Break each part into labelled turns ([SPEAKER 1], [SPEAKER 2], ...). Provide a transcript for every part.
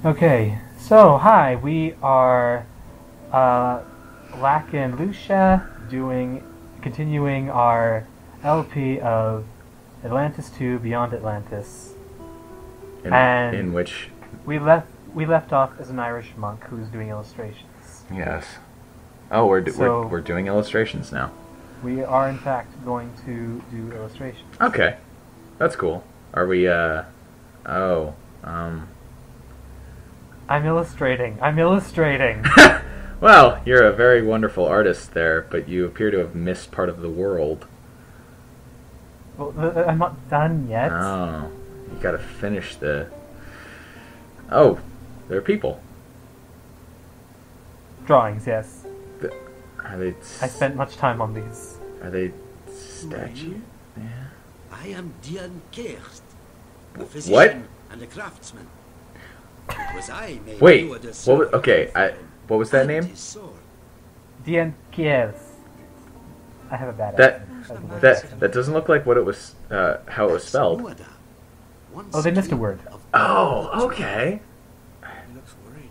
[SPEAKER 1] Okay, so hi, we are Lack and Lucia continuing our LP of Atlantis 2 Beyond Atlantis.
[SPEAKER 2] In which
[SPEAKER 1] we left off as an Irish monk who's doing illustrations.
[SPEAKER 2] yes. Oh, we're doing illustrations now.
[SPEAKER 1] We are in fact going to do illustrations.
[SPEAKER 2] Okay. That's cool. Are we
[SPEAKER 1] I'm illustrating.
[SPEAKER 2] Well, you're a very wonderful artist there, but you appear to have missed part of the world.
[SPEAKER 1] Well, I'm not done yet.
[SPEAKER 2] Oh, you gotta finish the... Oh, there are people.
[SPEAKER 1] Drawings, yes.
[SPEAKER 2] Are they...
[SPEAKER 1] I spent much time on these.
[SPEAKER 2] Are they statues? Yeah.
[SPEAKER 3] I am Dian Kerst, a
[SPEAKER 2] What?
[SPEAKER 3] physician and a craftsman. It was I made
[SPEAKER 2] Wait,
[SPEAKER 3] you the
[SPEAKER 2] what was...
[SPEAKER 3] sword
[SPEAKER 2] Okay,
[SPEAKER 3] for him
[SPEAKER 2] what was that
[SPEAKER 3] and
[SPEAKER 2] name?
[SPEAKER 3] his sword.
[SPEAKER 1] Dien Kiev. I have a bad accent.
[SPEAKER 2] That doesn't look like what it was, how it was spelled.
[SPEAKER 3] Nuada, once
[SPEAKER 1] Oh, they missed a
[SPEAKER 3] king
[SPEAKER 1] word.
[SPEAKER 3] of
[SPEAKER 2] Oh, okay.
[SPEAKER 3] He looks worried.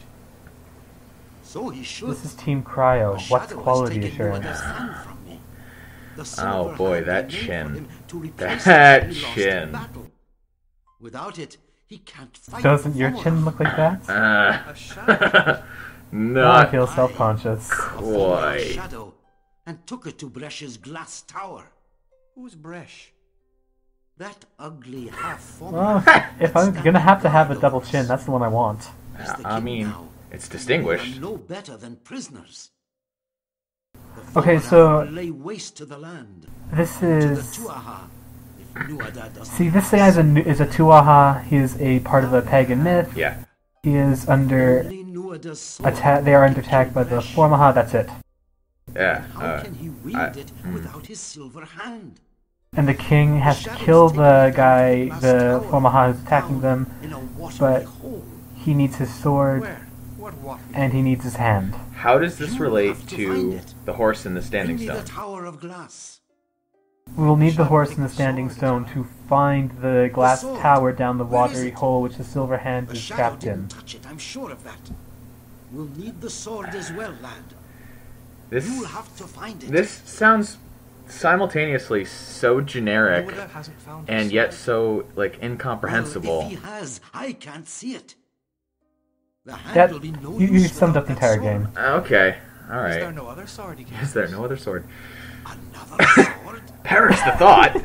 [SPEAKER 3] So he should.
[SPEAKER 1] This is Team Cryo.
[SPEAKER 3] A
[SPEAKER 1] What's
[SPEAKER 3] shadow has
[SPEAKER 1] quality
[SPEAKER 3] taken
[SPEAKER 1] assurance?
[SPEAKER 3] Nuada's hand from me. The
[SPEAKER 2] Oh
[SPEAKER 3] silver
[SPEAKER 2] boy,
[SPEAKER 3] hand
[SPEAKER 2] that
[SPEAKER 3] I made for
[SPEAKER 2] chin.
[SPEAKER 3] him to replace
[SPEAKER 2] That
[SPEAKER 3] it he lost in
[SPEAKER 2] chin.
[SPEAKER 3] battle. Without it, he can't fight.
[SPEAKER 1] Doesn't
[SPEAKER 3] the
[SPEAKER 1] your
[SPEAKER 3] Fomorach.
[SPEAKER 1] chin look like that? Now I
[SPEAKER 2] Not
[SPEAKER 1] feel self-conscious.
[SPEAKER 3] The Fomorach
[SPEAKER 2] quite.
[SPEAKER 3] shadow and took it to Bresh's glass tower.
[SPEAKER 4] Who's Bresh?
[SPEAKER 3] That ugly half
[SPEAKER 1] Well,
[SPEAKER 3] Fomorach.
[SPEAKER 1] if I'm gonna have to have a double chin, that's the one I want.
[SPEAKER 3] He's the
[SPEAKER 2] I
[SPEAKER 3] king
[SPEAKER 2] mean,
[SPEAKER 3] now.
[SPEAKER 2] it's
[SPEAKER 3] We
[SPEAKER 2] distinguished.
[SPEAKER 3] are no better than prisoners. The
[SPEAKER 1] Okay,
[SPEAKER 3] Fomorach
[SPEAKER 1] so-
[SPEAKER 3] will lay waste to the land.
[SPEAKER 1] This
[SPEAKER 3] To the
[SPEAKER 1] is...
[SPEAKER 3] Tuatha, if Nuada doesn't
[SPEAKER 1] See, this guy is a Tuatha. He is a part of a pagan myth.
[SPEAKER 2] Yeah.
[SPEAKER 1] He is under
[SPEAKER 3] Only Nuada's sword
[SPEAKER 1] They are under
[SPEAKER 3] can
[SPEAKER 1] attack
[SPEAKER 3] kill
[SPEAKER 1] by the
[SPEAKER 3] Bresh.
[SPEAKER 1] Formaha, that's it.
[SPEAKER 2] Yeah.
[SPEAKER 3] How can he wield
[SPEAKER 2] I-
[SPEAKER 3] it without his silver hand?
[SPEAKER 1] And the king has to kill the guy, the Formaha who's attacking them,
[SPEAKER 3] In a watery
[SPEAKER 1] but
[SPEAKER 3] hole.
[SPEAKER 1] he needs his sword,
[SPEAKER 4] Where? What water?
[SPEAKER 1] and he needs his hand.
[SPEAKER 2] How does this
[SPEAKER 3] You
[SPEAKER 2] relate
[SPEAKER 3] have to find
[SPEAKER 2] to
[SPEAKER 3] it.
[SPEAKER 2] the horse in the
[SPEAKER 3] Bring
[SPEAKER 2] standing
[SPEAKER 3] me the
[SPEAKER 2] stone?
[SPEAKER 3] tower of glass.
[SPEAKER 1] We will need the
[SPEAKER 4] Shall
[SPEAKER 1] horse
[SPEAKER 4] take
[SPEAKER 1] and the
[SPEAKER 4] the
[SPEAKER 1] standing
[SPEAKER 4] sword.
[SPEAKER 1] stone to find the glass
[SPEAKER 3] sword.
[SPEAKER 1] tower down the
[SPEAKER 3] Where is
[SPEAKER 1] watery
[SPEAKER 3] it?
[SPEAKER 1] hole which the silver hand
[SPEAKER 3] The
[SPEAKER 1] is
[SPEAKER 3] shadow
[SPEAKER 1] trapped
[SPEAKER 3] didn't
[SPEAKER 1] in.
[SPEAKER 3] touch it, I'm sure of that. We'll need the sword as well, lad.
[SPEAKER 2] This
[SPEAKER 3] You'll have to find it.
[SPEAKER 2] this sounds simultaneously so generic
[SPEAKER 4] Nuada hasn't found
[SPEAKER 2] and
[SPEAKER 4] his
[SPEAKER 2] yet
[SPEAKER 4] sword.
[SPEAKER 2] so like incomprehensible.
[SPEAKER 3] Well, if he has, I can't see it. The hand
[SPEAKER 1] That,
[SPEAKER 3] will be no
[SPEAKER 1] you
[SPEAKER 3] use
[SPEAKER 1] summed up
[SPEAKER 3] without
[SPEAKER 1] the
[SPEAKER 3] that
[SPEAKER 1] entire
[SPEAKER 3] sword.
[SPEAKER 1] game.
[SPEAKER 2] Okay. All
[SPEAKER 4] Is there
[SPEAKER 2] right.
[SPEAKER 4] no other sword he can
[SPEAKER 2] Is there no other sword?
[SPEAKER 3] Another sword?
[SPEAKER 2] Perish the thought.
[SPEAKER 3] You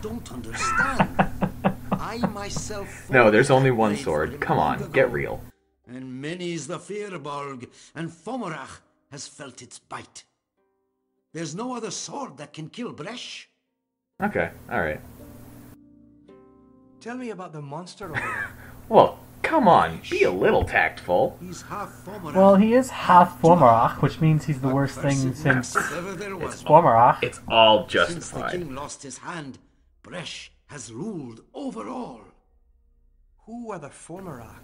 [SPEAKER 3] don't understand. I myself.
[SPEAKER 2] No, there's
[SPEAKER 3] fought
[SPEAKER 2] only
[SPEAKER 3] that
[SPEAKER 2] one
[SPEAKER 3] blade for
[SPEAKER 2] sword.
[SPEAKER 3] him
[SPEAKER 2] Come
[SPEAKER 3] long
[SPEAKER 2] on, get
[SPEAKER 3] ago.
[SPEAKER 2] real.
[SPEAKER 3] And many's the Firbolg, and Fomorach has felt its bite. There's no other sword that can kill Bresh.
[SPEAKER 2] Okay. All right.
[SPEAKER 4] Tell me about the monster over there.
[SPEAKER 2] Well, come on. Be a little tactful.
[SPEAKER 3] He's half Fomorach.
[SPEAKER 1] Well, he is half Formarach, which means he's the worst thing since
[SPEAKER 3] Ever there was.
[SPEAKER 1] Formarach.
[SPEAKER 2] It's all
[SPEAKER 3] Since the
[SPEAKER 2] justified.
[SPEAKER 3] king lost his hand, Bresh has ruled over all.
[SPEAKER 4] Who are the Fomorach?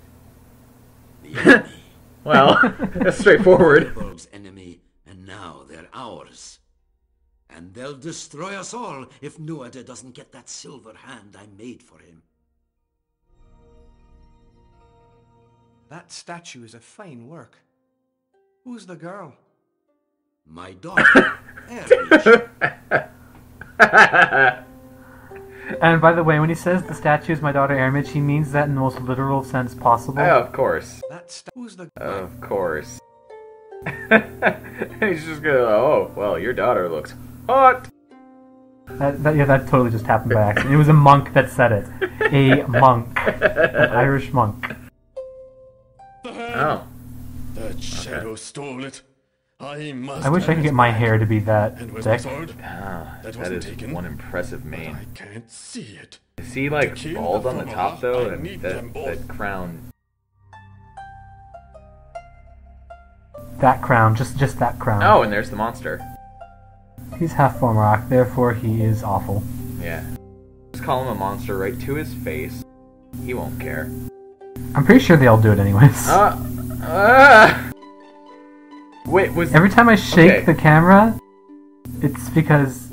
[SPEAKER 3] The enemy.
[SPEAKER 2] Well, that's straightforward.
[SPEAKER 3] Firbolg's enemy, and now they're ours. And they'll destroy us all if Nuada doesn't get that silver hand I made for him.
[SPEAKER 4] That statue is a fine work. Who's the girl?
[SPEAKER 3] My daughter, Erich.
[SPEAKER 1] And by the way, when he says the statue is my daughter Ermich, he means that in the most literal sense possible.
[SPEAKER 2] Oh, of course.
[SPEAKER 4] Who's the...
[SPEAKER 2] Of course. He's just gonna, oh, well, your daughter looks hot.
[SPEAKER 1] That totally just happened by accident. It was a monk that said it. A monk. An Irish monk.
[SPEAKER 2] Oh.
[SPEAKER 5] That shadow stole it. I must.
[SPEAKER 1] I wish I
[SPEAKER 5] have
[SPEAKER 1] could get
[SPEAKER 5] it
[SPEAKER 1] my
[SPEAKER 5] back.
[SPEAKER 1] hair to be that
[SPEAKER 5] And where's my
[SPEAKER 1] thick.
[SPEAKER 5] sword?
[SPEAKER 2] Ah,
[SPEAKER 5] That
[SPEAKER 2] that
[SPEAKER 5] wasn't
[SPEAKER 2] is
[SPEAKER 5] taken.
[SPEAKER 2] one impressive
[SPEAKER 5] But
[SPEAKER 2] mane.
[SPEAKER 5] I can't see it.
[SPEAKER 2] Is he like
[SPEAKER 5] To kill
[SPEAKER 2] bald
[SPEAKER 5] the
[SPEAKER 2] on the top
[SPEAKER 5] Fomorach,
[SPEAKER 2] though?
[SPEAKER 5] I
[SPEAKER 2] And
[SPEAKER 5] need them
[SPEAKER 2] that,
[SPEAKER 5] both.
[SPEAKER 2] that crown.
[SPEAKER 1] That crown, just that crown.
[SPEAKER 2] Oh, and there's the monster.
[SPEAKER 1] He's half Formarach, therefore he is awful.
[SPEAKER 2] Yeah. Just call him a monster right to his face. He won't care.
[SPEAKER 1] I'm pretty sure they all do it anyways.
[SPEAKER 2] Wait, was
[SPEAKER 1] Every time I shake
[SPEAKER 2] Okay.
[SPEAKER 1] the camera, it's because,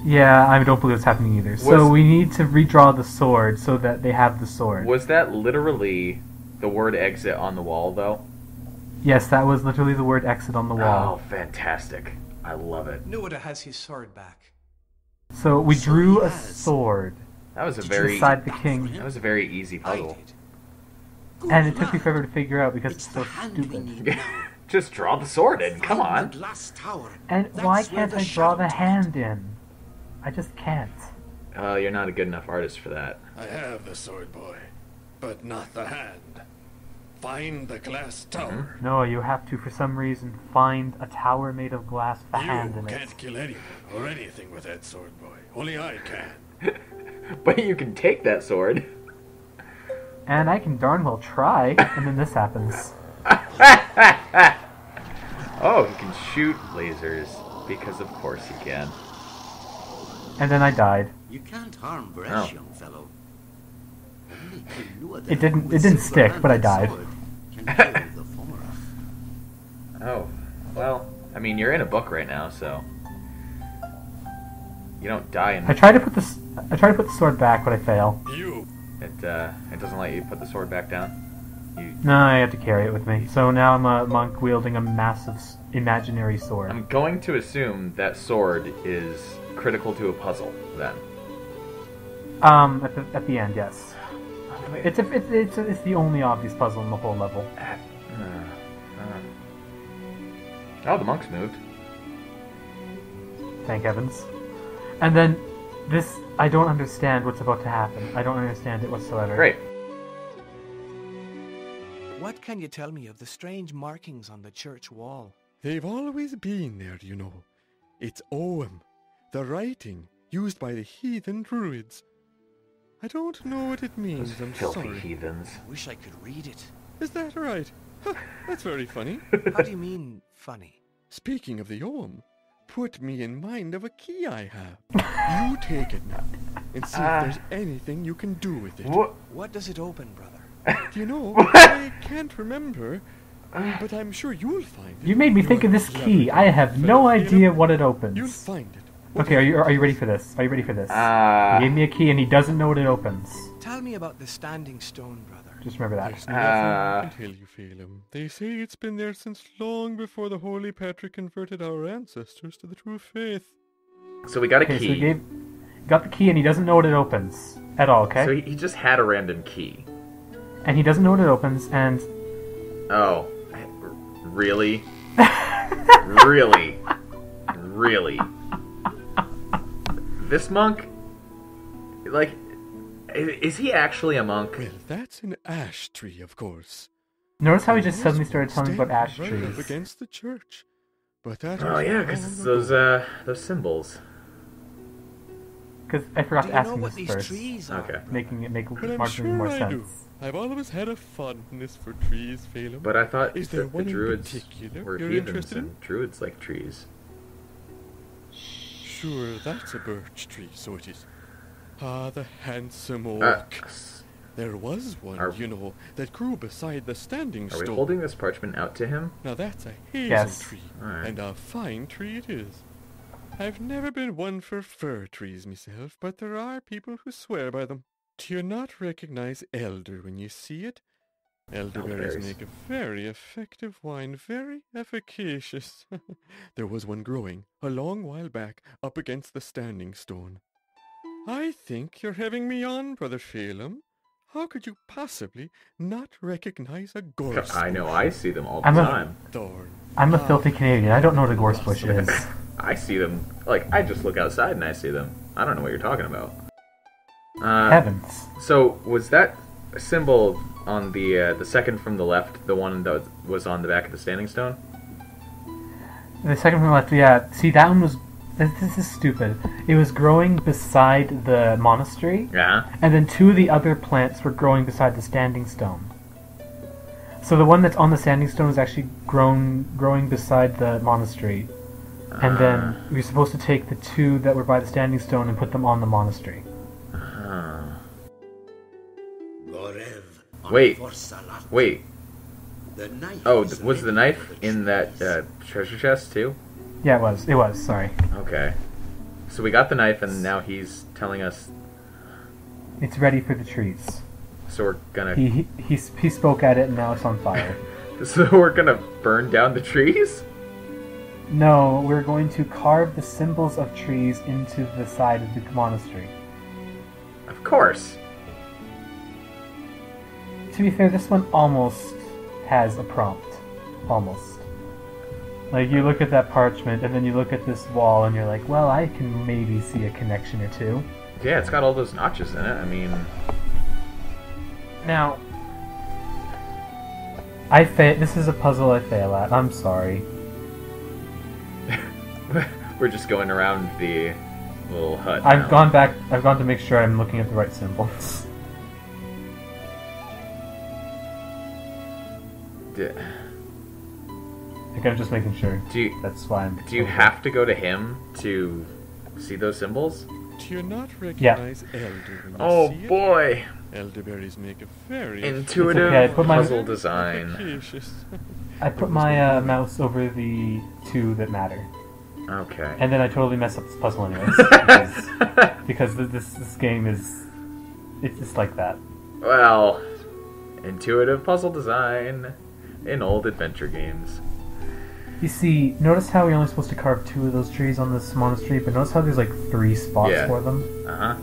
[SPEAKER 1] yeah, I don't believe it's happening either. So
[SPEAKER 2] Was-
[SPEAKER 1] we need to redraw the sword so that they have the sword.
[SPEAKER 2] was that literally the word exit on the wall, though?
[SPEAKER 1] Yes, that was literally the word exit on the wall.
[SPEAKER 2] Oh, fantastic. I love it.
[SPEAKER 4] Nuada has his sword back.
[SPEAKER 1] So we
[SPEAKER 3] So
[SPEAKER 1] drew
[SPEAKER 3] he
[SPEAKER 1] a
[SPEAKER 3] has.
[SPEAKER 1] sword
[SPEAKER 2] That was a
[SPEAKER 3] Did
[SPEAKER 2] very...
[SPEAKER 1] beside the king,
[SPEAKER 2] That was a very easy
[SPEAKER 4] I
[SPEAKER 2] puzzle.
[SPEAKER 4] did.
[SPEAKER 1] and it took me forever to figure out because
[SPEAKER 3] It's
[SPEAKER 1] it's
[SPEAKER 3] the
[SPEAKER 1] so
[SPEAKER 3] hand we
[SPEAKER 1] stupid.
[SPEAKER 3] need now.
[SPEAKER 2] Just draw the sword in. Come
[SPEAKER 3] Find
[SPEAKER 2] on.
[SPEAKER 3] the glass tower.
[SPEAKER 1] And
[SPEAKER 3] That's
[SPEAKER 1] why
[SPEAKER 3] where
[SPEAKER 1] can't
[SPEAKER 3] the
[SPEAKER 1] I draw the
[SPEAKER 3] shadow
[SPEAKER 1] hand in? I just can't.
[SPEAKER 2] You're not a good enough artist for that.
[SPEAKER 5] I have the sword, boy, but not the hand. Find the glass tower.
[SPEAKER 1] No, you have to, for some reason, find a tower made of glass with a hand
[SPEAKER 5] You
[SPEAKER 1] in it.
[SPEAKER 5] can't kill anyone or anything with that sword, boy. Only I can.
[SPEAKER 2] But you can take that sword.
[SPEAKER 1] And I can darn well try, and then this happens.
[SPEAKER 2] Oh, he can shoot lasers, because of course he can.
[SPEAKER 1] And then I died.
[SPEAKER 3] You can't harm Bresh,
[SPEAKER 2] Oh.
[SPEAKER 3] young fellow. Only King Nuada
[SPEAKER 1] It didn't-
[SPEAKER 3] with
[SPEAKER 1] it didn't stick, but I
[SPEAKER 3] silver-handed
[SPEAKER 1] died.
[SPEAKER 3] sword can kill the Fomorah.
[SPEAKER 2] Oh, well, I mean, you're in a book right now, so... You don't die in...
[SPEAKER 1] I try to put the sword back, but I fail.
[SPEAKER 5] You.
[SPEAKER 2] It doesn't let you put the sword back down. You...
[SPEAKER 1] No, I have to carry it with me. So now I'm a monk wielding a massive imaginary sword.
[SPEAKER 2] I'm going to assume that sword is critical to a puzzle, then.
[SPEAKER 1] At the end, yes. It's the only obvious puzzle in the whole level.
[SPEAKER 2] Oh, the monks moved.
[SPEAKER 1] Thank heavens. And then this, I don't understand what's about to happen. I don't understand it whatsoever.
[SPEAKER 2] Great.
[SPEAKER 4] What can you tell me of the strange markings on the church wall?
[SPEAKER 5] They've always been there, you know. It's Ogham, the writing used by the heathen druids. I don't know what it means,
[SPEAKER 2] Those
[SPEAKER 5] I'm
[SPEAKER 2] filthy
[SPEAKER 5] sorry.
[SPEAKER 2] heathens.
[SPEAKER 4] Wish I could read it.
[SPEAKER 5] Is that right? Huh, that's very funny.
[SPEAKER 4] How do you mean, funny?
[SPEAKER 5] Speaking of the Ogham, put me in mind of a key I have. You take it now, and see if there's anything you can do with it.
[SPEAKER 2] What?
[SPEAKER 4] What does it open, brother?
[SPEAKER 5] Do you know, I can't remember, but I'm sure you'll find it.
[SPEAKER 1] You made me
[SPEAKER 5] You
[SPEAKER 1] think
[SPEAKER 5] are
[SPEAKER 1] of this
[SPEAKER 5] clever,
[SPEAKER 1] key. I have
[SPEAKER 5] fellow
[SPEAKER 1] no
[SPEAKER 5] Caleb.
[SPEAKER 1] idea what it
[SPEAKER 5] You'll
[SPEAKER 1] opens.
[SPEAKER 5] find it.
[SPEAKER 1] Okay, are you ready for this? Are you ready for this? He gave me a key and he doesn't know what it opens.
[SPEAKER 4] Tell me about the standing stone, brother.
[SPEAKER 1] Just remember that.
[SPEAKER 5] There's nothing I can tell you, Phelim. They say it's been there since long before the Holy Patrick converted our ancestors to the true faith.
[SPEAKER 2] So we got a
[SPEAKER 1] Okay,
[SPEAKER 2] key.
[SPEAKER 1] so he got the key and he doesn't know what it opens at all, okay?
[SPEAKER 2] So he just had a random key.
[SPEAKER 1] And he doesn't know what it opens, and
[SPEAKER 2] Oh. Really? Really? Really? This monk? Like, is he actually a monk?
[SPEAKER 5] Well, that's an ash tree, of course.
[SPEAKER 1] notice how he
[SPEAKER 5] There
[SPEAKER 1] just
[SPEAKER 5] was
[SPEAKER 1] suddenly
[SPEAKER 5] one
[SPEAKER 1] started telling me about ash
[SPEAKER 5] standing right up
[SPEAKER 1] trees.
[SPEAKER 5] against the church. But that
[SPEAKER 2] Oh
[SPEAKER 5] was
[SPEAKER 2] yeah,
[SPEAKER 5] long
[SPEAKER 2] because it's
[SPEAKER 5] ago.
[SPEAKER 2] those symbols.
[SPEAKER 1] Because I forgot
[SPEAKER 4] Do
[SPEAKER 1] to
[SPEAKER 4] you
[SPEAKER 1] ask
[SPEAKER 4] know
[SPEAKER 1] him
[SPEAKER 4] what
[SPEAKER 1] this
[SPEAKER 4] these
[SPEAKER 1] first,
[SPEAKER 4] trees are?
[SPEAKER 2] Okay.
[SPEAKER 4] brother?
[SPEAKER 1] making it make
[SPEAKER 5] But I'm
[SPEAKER 1] marginally
[SPEAKER 5] sure
[SPEAKER 1] more
[SPEAKER 5] I do.
[SPEAKER 1] sense.
[SPEAKER 5] I've always had a fondness for trees, Phelim.
[SPEAKER 2] But I thought
[SPEAKER 5] Is there
[SPEAKER 2] that the
[SPEAKER 5] one in
[SPEAKER 2] druids
[SPEAKER 5] particular
[SPEAKER 2] were
[SPEAKER 5] you're
[SPEAKER 2] heathens
[SPEAKER 5] interested in?
[SPEAKER 2] and druids like trees.
[SPEAKER 5] Sure, that's a birch tree, so it is. Ah, the handsome oak. There was one,
[SPEAKER 2] Are-
[SPEAKER 5] you know, that grew beside the standing
[SPEAKER 2] Are we
[SPEAKER 5] stone.
[SPEAKER 2] holding this parchment out to him?
[SPEAKER 5] Now that's a hazel
[SPEAKER 1] Yes.
[SPEAKER 5] tree,
[SPEAKER 2] Alright.
[SPEAKER 5] and a fine tree it is. I've never been one for fir trees myself, but there are people who swear by them. Do you not recognize elder when you see it? Elderberries
[SPEAKER 2] Elderberries.
[SPEAKER 5] make a very effective wine, very efficacious. There was one growing, a long while back, up against the standing stone. I think you're having me on, Brother Phelim. How could you possibly not recognize a gorse
[SPEAKER 2] I know, I see them all the
[SPEAKER 1] I'm a-
[SPEAKER 2] time.
[SPEAKER 5] thorn?
[SPEAKER 1] I'm a filthy Canadian. I don't know what a gorse bush is.
[SPEAKER 2] I see them. Like, I just look outside and I see them. I don't know what you're talking about.
[SPEAKER 1] Heavens.
[SPEAKER 2] So, was that symbol on the second from the left, the one that was on the back of the standing stone?
[SPEAKER 1] The second from the left, yeah. See, that one was... This is stupid. It was growing beside the monastery,
[SPEAKER 2] Yeah.
[SPEAKER 1] and then two of the other plants were growing beside the standing stone. So the one that's on the standing stone is actually growing beside the monastery. And then we were supposed to take the two that were by the standing stone and put them on the monastery.
[SPEAKER 3] Gorev on
[SPEAKER 2] Wait.
[SPEAKER 3] Forsalat.
[SPEAKER 2] Wait.
[SPEAKER 3] The knife
[SPEAKER 2] Oh,
[SPEAKER 3] is
[SPEAKER 2] was the
[SPEAKER 3] ready
[SPEAKER 2] knife
[SPEAKER 3] for the
[SPEAKER 2] in that
[SPEAKER 3] trees.
[SPEAKER 2] treasure chest too?
[SPEAKER 1] Yeah, it was, sorry.
[SPEAKER 2] Okay. So we got the knife, and now he's telling us.
[SPEAKER 1] It's ready for the trees.
[SPEAKER 2] So we're gonna...
[SPEAKER 1] He spoke at it and now it's on fire.
[SPEAKER 2] So we're gonna burn down the trees?
[SPEAKER 1] No, we're going to carve the symbols of trees into the side of the monastery.
[SPEAKER 2] Of course.
[SPEAKER 1] To be fair, this one almost has a prompt. Almost. Like, you look at that parchment, and then you look at this wall, and you're like, well, I can maybe see a connection or two.
[SPEAKER 2] Yeah, it's got all those notches in it. I mean...
[SPEAKER 1] Now... This is a puzzle I fail at. I'm sorry.
[SPEAKER 2] We're just going around the little hut
[SPEAKER 1] I've
[SPEAKER 2] now.
[SPEAKER 1] gone to make sure I'm looking at the right symbols. Like, I'm just making sure. That's why I'm...
[SPEAKER 2] Do you have to go to him to see those symbols?
[SPEAKER 5] Do you not recognize elder when you
[SPEAKER 2] Oh
[SPEAKER 5] see
[SPEAKER 2] boy!
[SPEAKER 5] it? Elderberries make a very
[SPEAKER 2] Intuitive
[SPEAKER 1] okay, I put my-
[SPEAKER 2] puzzle design.
[SPEAKER 5] efficacious.
[SPEAKER 1] I put my mouse over the two that matter.
[SPEAKER 2] Okay.
[SPEAKER 1] And then I totally mess up this puzzle anyways. because this game is... It's just like that.
[SPEAKER 2] Well, intuitive puzzle design in old adventure games.
[SPEAKER 1] You see, notice how we're only supposed to carve 2 of those trees on this monastery, but notice how there's like 3 spots
[SPEAKER 2] Yeah.
[SPEAKER 1] for them?
[SPEAKER 2] Uh-huh.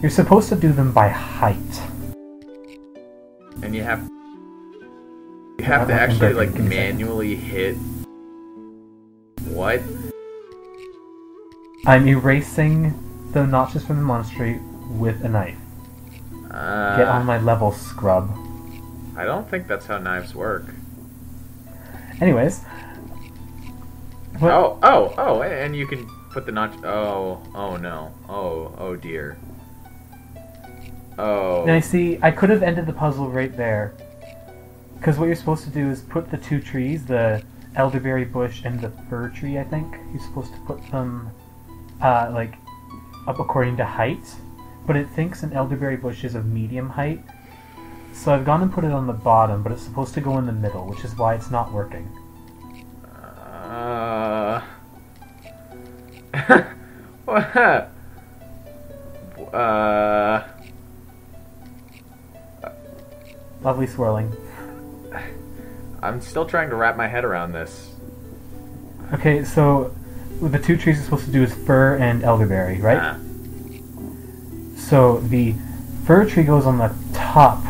[SPEAKER 1] You're supposed to do them by height.
[SPEAKER 2] And you have to actually like manually hit... What?
[SPEAKER 1] I'm erasing the notches from the monastery with a knife. Get on my level, scrub.
[SPEAKER 2] I don't think that's how knives work.
[SPEAKER 1] Anyways.
[SPEAKER 2] Oh, and you can put the notch... Oh no. Oh dear. Oh.
[SPEAKER 1] Now you see, I could have ended the puzzle right there. Because what you're supposed to do is put the 2 trees, the elderberry bush and the fir tree, I think. You're supposed to put them, like, up according to height. But it thinks an elderberry bush is of medium height. So I've gone and put it on the bottom, but it's supposed to go in the middle, which is why it's not working.
[SPEAKER 2] What?
[SPEAKER 1] Lovely swirling.
[SPEAKER 2] I'm still trying to wrap my head around this.
[SPEAKER 1] Okay, so what the 2 trees are supposed to do is fir and elderberry, right?
[SPEAKER 2] Ah.
[SPEAKER 1] So the fir tree goes on the top,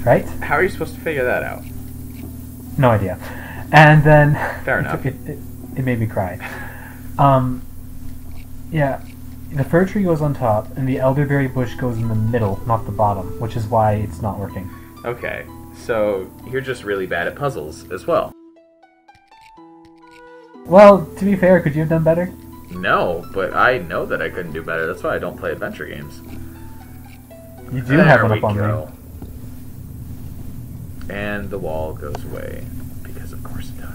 [SPEAKER 1] right?
[SPEAKER 2] How are you supposed to figure that out?
[SPEAKER 1] No idea. And then...
[SPEAKER 2] Fair enough.
[SPEAKER 1] It made me cry. Yeah, the fir tree goes on top, and the elderberry bush goes in the middle, not the bottom, which is why it's not working.
[SPEAKER 2] Okay, so you're just really bad at puzzles as well.
[SPEAKER 1] Well, to be fair, could you have done better?
[SPEAKER 2] No, but I know that I couldn't do better. That's why I don't play adventure games.
[SPEAKER 1] You do have one up on
[SPEAKER 2] go.
[SPEAKER 1] me.
[SPEAKER 2] And the wall goes away, because of course it does.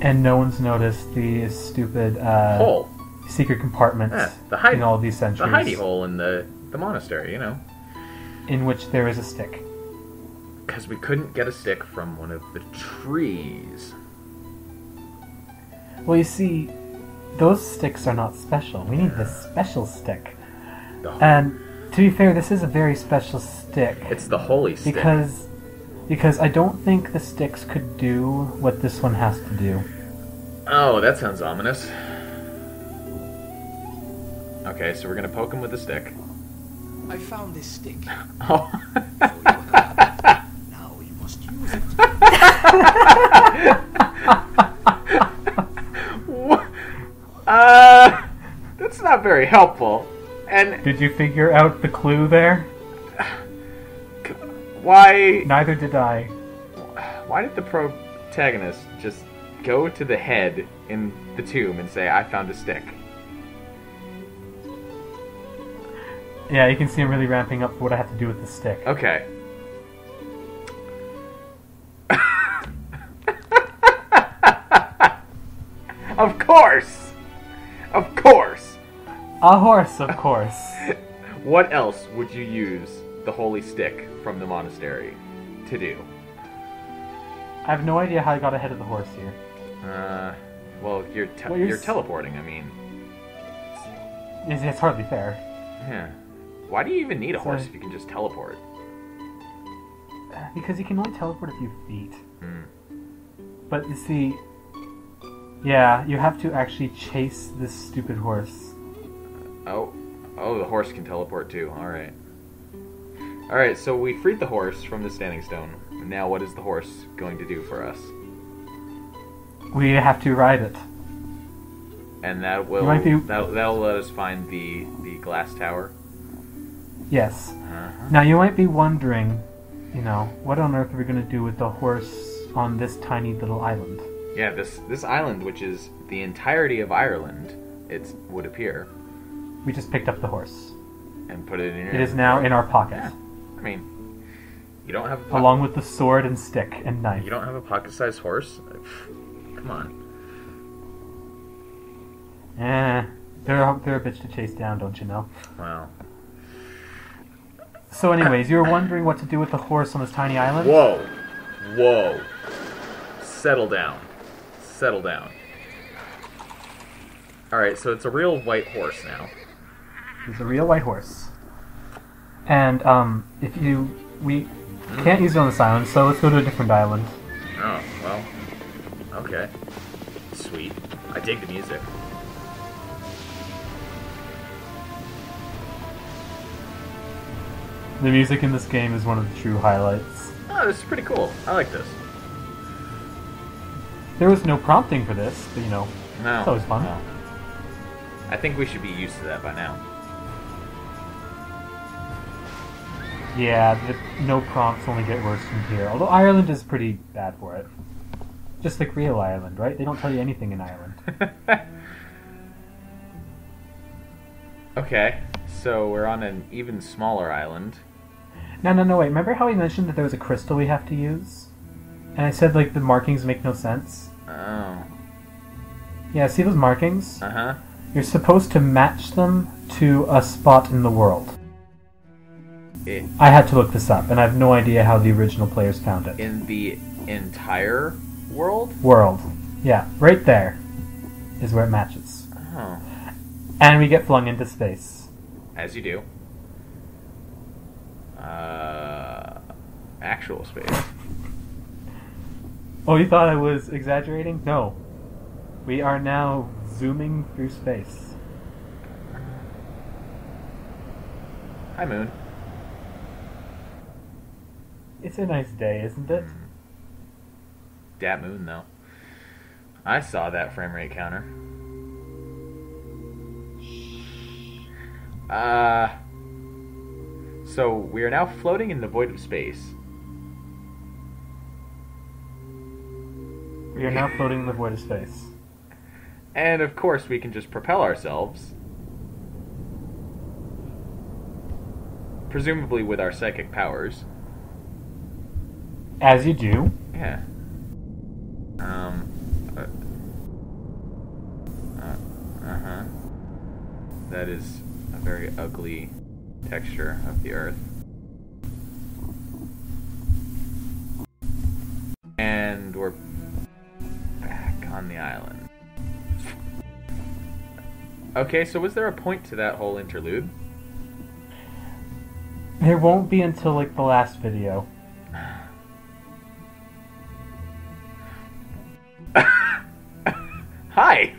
[SPEAKER 1] And no one's noticed the stupid
[SPEAKER 2] Hole.
[SPEAKER 1] secret compartments in all these centuries.
[SPEAKER 2] The hidey hole in the monastery, you know.
[SPEAKER 1] In which there is a stick.
[SPEAKER 2] Because we couldn't get a stick from one of the trees.
[SPEAKER 1] Well, you see, those sticks are not special. We need this special stick. And to be fair, this is a very special stick.
[SPEAKER 2] It's the holy stick.
[SPEAKER 1] Because I don't think the sticks could do what this one has to do.
[SPEAKER 2] Oh, that sounds ominous. Okay, so we're gonna poke him with the stick.
[SPEAKER 4] I found this stick.
[SPEAKER 2] Oh.
[SPEAKER 3] Now you must use it.
[SPEAKER 2] That's not very helpful. And
[SPEAKER 1] did you figure out the clue there?
[SPEAKER 2] Why?
[SPEAKER 1] Neither did I.
[SPEAKER 2] Why did the protagonist just go to the head in the tomb and say, "I found a stick"?
[SPEAKER 1] Yeah, you can see him really ramping up for what I have to do with the stick.
[SPEAKER 2] Okay. Of course! Of course!
[SPEAKER 1] A horse, of course.
[SPEAKER 2] What else would you use the holy stick from the monastery to do?
[SPEAKER 1] I have no idea how I got ahead of the horse here.
[SPEAKER 2] Well, you're teleporting, I mean.
[SPEAKER 1] It's hardly fair.
[SPEAKER 2] Yeah. Why do you even need a horse if you can just teleport?
[SPEAKER 1] Because you can only teleport a few feet.
[SPEAKER 2] Hmm.
[SPEAKER 1] But you see, yeah, you have to actually chase this stupid horse.
[SPEAKER 2] Oh, the horse can teleport too. All right. All right. So we freed the horse from the standing stone. Now, what is the horse going to do for us?
[SPEAKER 1] We have to ride it.
[SPEAKER 2] And that will that'll let us find the glass tower.
[SPEAKER 1] Yes.
[SPEAKER 2] Uh-huh.
[SPEAKER 1] Now you might be wondering, you know, what on earth are we going to do with the horse on this tiny little island?
[SPEAKER 2] Yeah, this island, which is the entirety of Ireland, it would appear.
[SPEAKER 1] We just picked up the horse.
[SPEAKER 2] And put it in your...
[SPEAKER 1] It is now in our pocket.
[SPEAKER 2] Yeah. I mean, you don't have...
[SPEAKER 1] Along with the sword and stick and knife.
[SPEAKER 2] You don't have a pocket-sized horse? Come on.
[SPEAKER 1] They're a bitch to chase down, don't you know?
[SPEAKER 2] Wow.
[SPEAKER 1] So anyways, you were wondering what to do with the horse on this tiny island?
[SPEAKER 2] Whoa. Whoa. Settle down. Settle down. Alright, so it's a real white horse now.
[SPEAKER 1] It's a real white horse. And, we can't use it on this island, so let's go to a different island.
[SPEAKER 2] Oh, well. Okay. Sweet. I dig the music.
[SPEAKER 1] The music in this game is one of the true highlights.
[SPEAKER 2] Oh, this is pretty cool. I like this.
[SPEAKER 1] There was no prompting for this, but you know,
[SPEAKER 2] No.
[SPEAKER 1] it's always fun.
[SPEAKER 2] No. I think we should be used to that by now.
[SPEAKER 1] Yeah, the no prompts only get worse from here. Although Ireland is pretty bad for it. Just like real Ireland, right? They don't tell you anything in Ireland.
[SPEAKER 2] Okay, so we're on an even smaller island.
[SPEAKER 1] No, wait. Remember how we mentioned that there was a crystal we have to use? And I said, like, the markings make no sense?
[SPEAKER 2] Oh.
[SPEAKER 1] Yeah, see those markings?
[SPEAKER 2] Uh-huh.
[SPEAKER 1] You're supposed to match them to a spot in the world. I had to look this up, and I have no idea how the original players found it.
[SPEAKER 2] In the entire world?
[SPEAKER 1] World. Yeah, right there is where it matches.
[SPEAKER 2] Oh.
[SPEAKER 1] And we get flung into space.
[SPEAKER 2] As you do. Actual space.
[SPEAKER 1] Oh, you thought I was exaggerating? No. We are now zooming through space.
[SPEAKER 2] Hi, Moon.
[SPEAKER 1] It's a nice day, isn't it?
[SPEAKER 2] Dat Moon, though. I saw that frame rate counter. So we are now floating in the void of space.
[SPEAKER 1] We are now floating in the void of space.
[SPEAKER 2] And of course we can just propel ourselves. Presumably with our psychic powers.
[SPEAKER 1] As you do.
[SPEAKER 2] Yeah. Uh-huh. That is a very ugly texture of the earth. And we're back on the island. Okay, so was there a point to that whole interlude?
[SPEAKER 1] There won't be until, like, the last video.
[SPEAKER 2] Hi!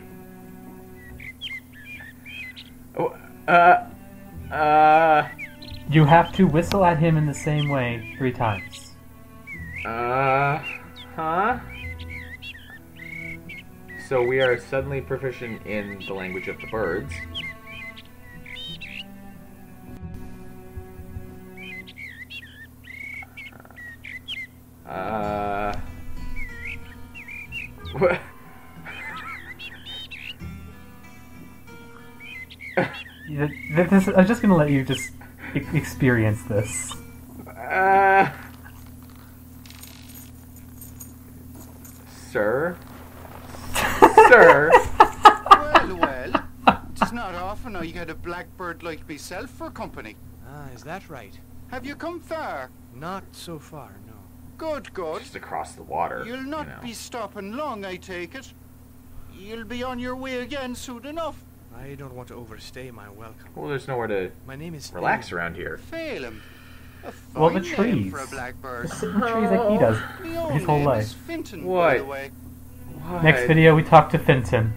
[SPEAKER 1] You have to whistle at him in the same way 3 times.
[SPEAKER 2] Huh? So we are suddenly proficient in the language of the birds. What?
[SPEAKER 1] I'm just gonna let you just experience this.
[SPEAKER 2] Sir? Sir?
[SPEAKER 6] Well, it's not often I get a blackbird like myself for company.
[SPEAKER 4] Ah, is that right?
[SPEAKER 6] Have you come far?
[SPEAKER 4] Not so far, no.
[SPEAKER 6] Good.
[SPEAKER 2] Just across the water.
[SPEAKER 6] You'll not
[SPEAKER 2] you know.
[SPEAKER 6] be stopping long, I take it. You'll be on your way again soon enough.
[SPEAKER 4] I don't want to overstay my welcome.
[SPEAKER 2] Well, there's nowhere to
[SPEAKER 4] My name is
[SPEAKER 2] relax
[SPEAKER 4] Phelan.
[SPEAKER 2] around here.
[SPEAKER 6] Phelan. A
[SPEAKER 1] Well, the
[SPEAKER 6] fine name
[SPEAKER 1] trees.
[SPEAKER 6] for a blackbird.
[SPEAKER 1] Just sit in the trees like he does
[SPEAKER 6] My own
[SPEAKER 1] his whole
[SPEAKER 6] name
[SPEAKER 1] life.
[SPEAKER 6] is Finton, by
[SPEAKER 2] What?
[SPEAKER 6] the way.
[SPEAKER 2] What?
[SPEAKER 1] Next video, we talk to Finton.